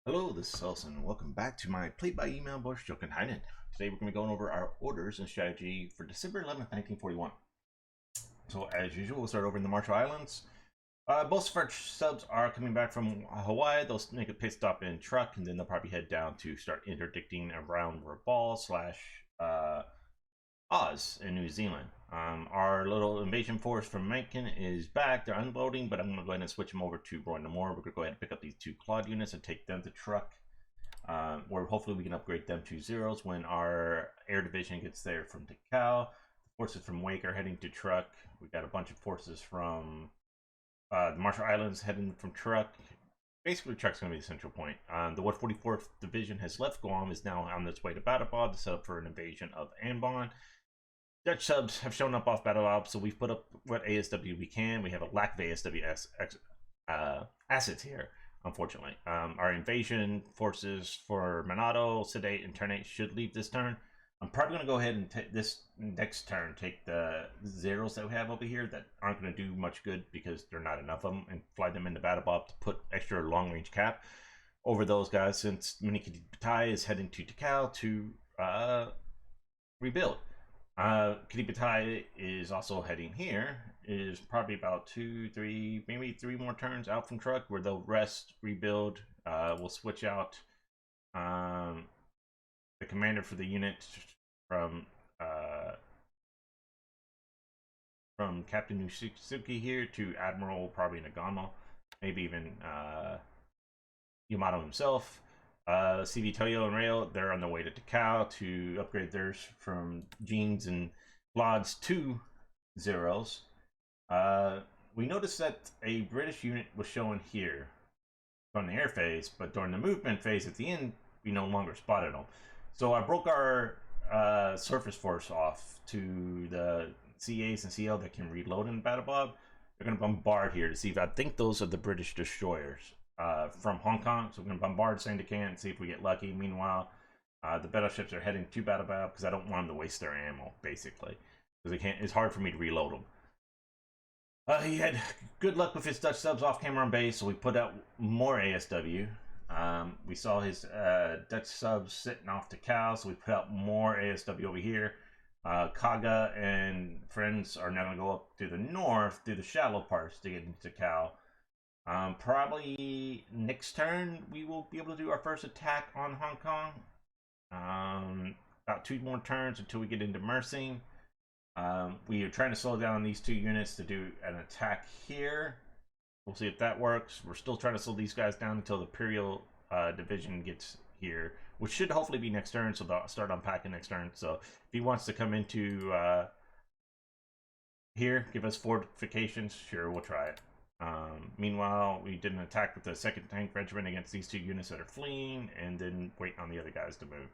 Hello, this is Hellsenstrat. Welcome back to my PBEM Vs Jochenheiden. Today we're going to be going over our orders and strategy for December 11th, 1941. So as usual, we'll start over in the Marshall Islands. Most of our subs are coming back from Hawaii. They'll make a pit stop in truck, and then they'll probably head down to start interdicting around Rabaul / Oz in New Zealand. Our little invasion force from Mencken is back. They're unloading, but I'm going to go ahead and switch them over to Roy Namor. We're going to go ahead and pick up these two Claude units and take them to truck. Where hopefully we can upgrade them to zeros when our air division gets there from Tikal. The forces from Wake are heading to truck. We got a bunch of forces from the Marshall Islands heading from truck. Basically, truck's going to be the central point. The 144th Division has left Guam, is now on its way to Battlebob to set up for an invasion of Ambon. Dutch subs have shown up off Battlebob, so we've put up what ASW we can. We have a lack of ASW assets here, unfortunately. Our invasion forces for Monado, Sedate, and Ternate should leave this turn. I'm probably going to go ahead and take this next turn, take the zeros that we have over here that aren't going to do much good because there are not enough of them, and fly them into Battlebob to put extra long-range cap over those guys, since Minikiti Batai is heading to Tikal to rebuild. Kitty Batai is also heading here, is probably about 2, 3, maybe 3 more turns out from truck where they'll rest, rebuild. We'll switch out the commander for the unit from Captain Nusuki here to Admiral probably Nagamo, maybe even Yamato himself. CV Toyo and Rail, they're on their way to Takao to upgrade theirs from Jeans and Blods to zeros. We noticed that a British unit was shown here from the air phase, but during the movement phase at the end, we no longer spotted them. So I broke our surface force off to the CAs and CL that can reload in Battlebob. They're going to bombard here to see if I think those are the British destroyers from Hong Kong. So we're going to bombard Sandakan and see if we get lucky. Meanwhile, the battleships are heading to Battlebob because I don't want them to waste their ammo, basically. Because it's hard for me to reload them. He had good luck with his Dutch subs off camera on base, so we put out more ASW. We saw his Dutch subs sitting off to Cal, so we put out more ASW over here. Kaga and friends are now going to go up to the north through the shallow parts to get into Cal. Probably next turn we will be able to do our first attack on Hong Kong. About 2 more turns until we get into Mersing. We are trying to slow down these 2 units to do an attack here. We'll see if that works. We're still trying to slow these guys down until the Imperial division gets here, which should hopefully be next turn, so they'll start unpacking next turn. So if he wants to come into here, give us fortifications, sure, we'll try it. Meanwhile, we did an attack with the 2nd Tank Regiment against these 2 units that are fleeing, and then wait on the other guys to move.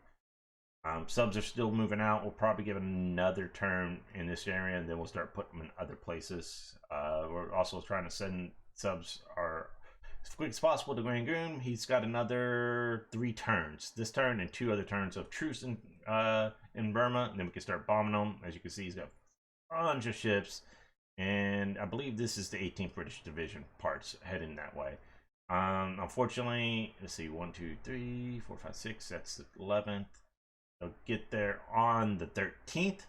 Subs are still moving out. We'll probably give another turn in this area, and then we'll start putting them in other places. We're also trying to send subs as quick as possible to Rangoon. He's got another 3 turns. This turn and 2 other turns of truce in Burma, and then we can start bombing them. As you can see, he's got a bunch of ships. And I believe this is the 18th British Division parts heading that way. Unfortunately, let's see, 1, 2, 3, 4, 5, 6. That's the 11th. They'll get there on the 13th,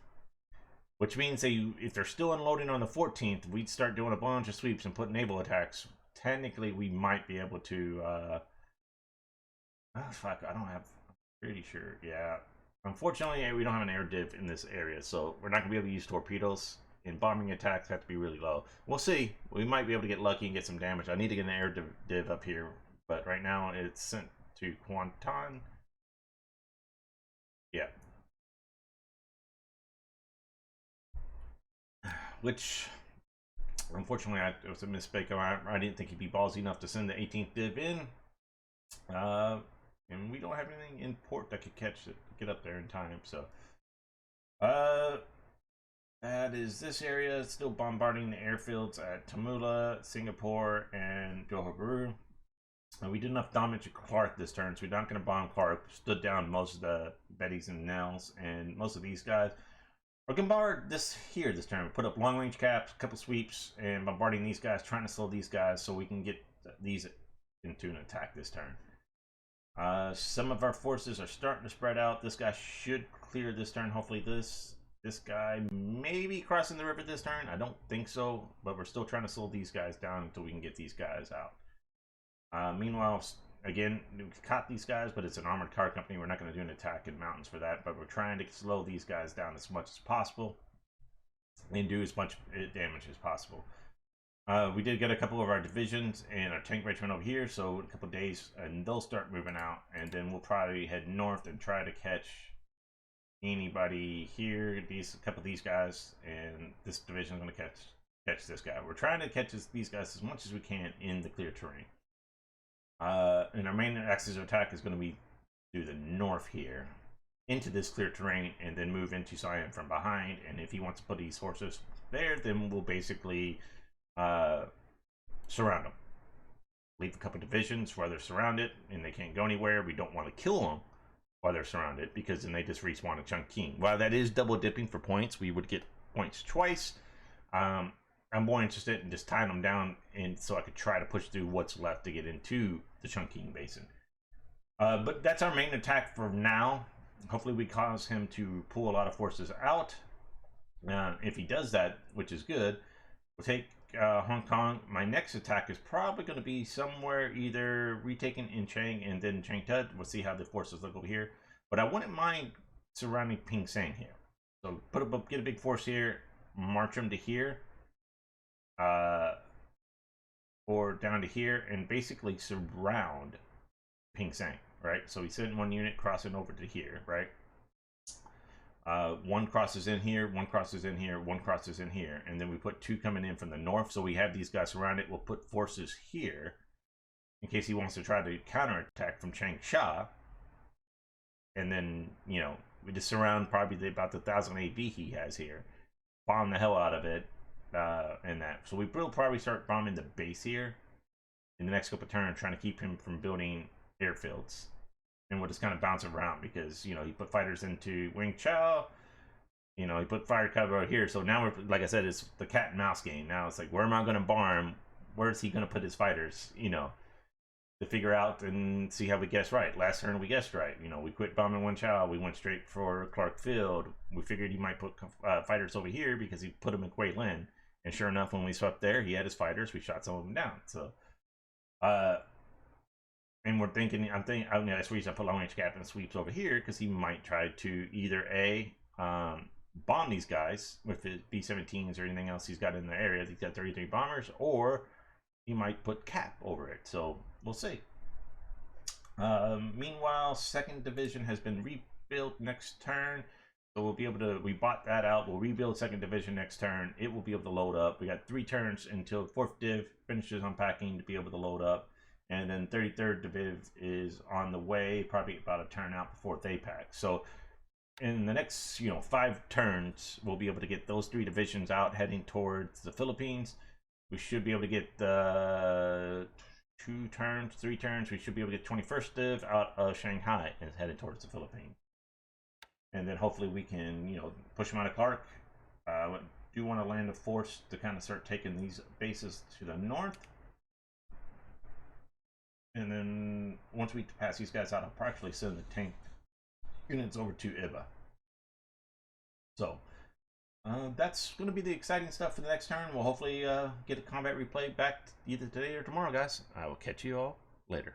which means if they're still unloading on the 14th, we'd start doing a bunch of sweeps and put naval attacks. Technically, we might be able to. Fuck, I don't have. I'm pretty sure. Yeah. Unfortunately, we don't have an air div in this area, so we're not gonna be able to use torpedoes. And bombing attacks have to be really low. We'll see. We might be able to get lucky and get some damage. I need to get an air div up here, but right now it's sent to Kuantan. Yeah. Which, unfortunately, it was a mistake. I didn't think he'd be ballsy enough to send the 18th div in. And we don't have anything in port that could catch it, get up there in time. So, that is this area. Still bombarding the airfields at Tamula, Singapore, and Johor Bahru. We did enough damage to Clark this turn, so we're not going to bomb Clark. Stood down most of the Bettys and Nels and most of these guys. We're going to bombard this turn. We put up long range caps, a couple sweeps, and bombarding these guys, trying to slow these guys so we can get these into an attack this turn. Some of our forces are starting to spread out. This guy should clear this turn. Hopefully this guy may be crossing the river this turn. I don't think so, but we're still trying to slow these guys down until we can get these guys out. Meanwhile, again, we caught these guys, but it's an armored car company. We're not going to do an attack in mountains for that, but we're trying to slow these guys down as much as possible and do as much damage as possible. We did get a couple of our divisions and our tank regiment over here, so in a couple of days, and they'll start moving out, and then we'll probably head north and try to catch anybody here. A couple of these guys, and this division is going to catch this guy. We're trying to catch these guys as much as we can in the clear terrain. And our main axis of attack is going to be through the north here, into this clear terrain, and then move into Siam from behind. And if he wants to put these forces there, then we'll basically surround them. Leave a couple divisions while they're surrounded and they can't go anywhere. We don't want to kill them while they're surrounded, because then they just respawn a Chungking. While that is double dipping for points, we would get points twice. I'm more interested in just tying them down, and so I could try to push through what's left to get into the Chungking Basin. But that's our main attack for now. Hopefully we cause him to pull a lot of forces out. If he does that, which is good, we'll take Hong Kong. My next attack is probably going to be somewhere either retaking in Chang and then Chang Tud. We'll see how the forces look over here. But I wouldn't mind surrounding Ping Sang here. So get a big force here, march them to here, or down to here, and basically surround Ping Sang, right? So we send one unit crossing over to here, right? One crosses in here, one crosses in here, one crosses in here, and then we put two coming in from the north. So we have these guys surrounded. We'll put forces here in case he wants to try to counterattack from Changsha. And then, you know, we just surround probably about the 1,000 AV he has here, bomb the hell out of it, and that. So we will probably start bombing the base here in the next couple of turns, trying to keep him from building airfields. And we'll just kind of bounce around because, you know, he put fighters into Wing Chao. You know, he put fire cover here. So now we're, like I said, it's the cat and mouse game. Now it's like, where am I going to bomb? Where's he going to put his fighters? You know, to figure out and see how we guess right. Last turn we guessed right. You know, we quit bombing Wing Chao. We went straight for Clark Field. We figured he might put fighters over here because he put them in Quai Lin. And sure enough, when we swept there, he had his fighters. We shot some of them down. So, and we're thinking, that's reason I put long range captain sweeps over here, because he might try to either bomb these guys with his B-17s or anything else he's got in the area. He's got 33 bombers, or he might put cap over it. So we'll see. Meanwhile, 2nd Division has been rebuilt next turn. So we'll be able to, we bought that out. We'll rebuild 2nd Division next turn. It will be able to load up. We got 3 turns until 4th Div finishes unpacking to be able to load up. And then 33rd Div is on the way, probably about a turn out before they pack. So in the next, 5 turns, we'll be able to get those 3 divisions out heading towards the Philippines. We should be able to get the 3 turns. We should be able to get 21st Div out of Shanghai and headed towards the Philippines. And then hopefully we can, push them out of Clark. Do want to land a force to kind of start taking these bases to the north. And then once we pass these guys out, I'll actually send the tank units over to Iba. So that's going to be the exciting stuff for the next turn. We'll hopefully get a combat replay back either today or tomorrow, guys. I will catch you all later.